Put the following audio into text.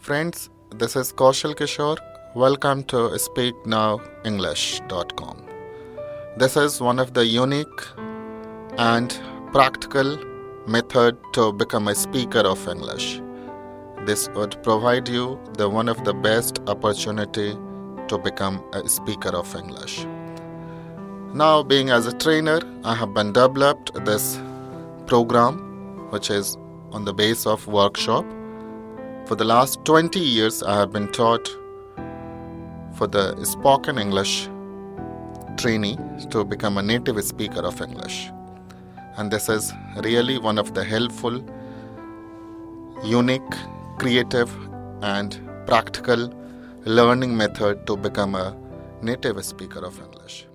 Friends, this is Kaushal Kishor. Welcome to SpeakNowEnglish.com. This is one of the unique and practical method to become a speaker of English. This would provide you one of the best opportunity to become a speaker of English. Now, being as a trainer, I have been developed this program which is on the base of workshop. For the last 20 years, I have been taught for the spoken English trainee to become a native speaker of English. And this is really one of the helpful, unique, creative and practical learning method to become a native speaker of English.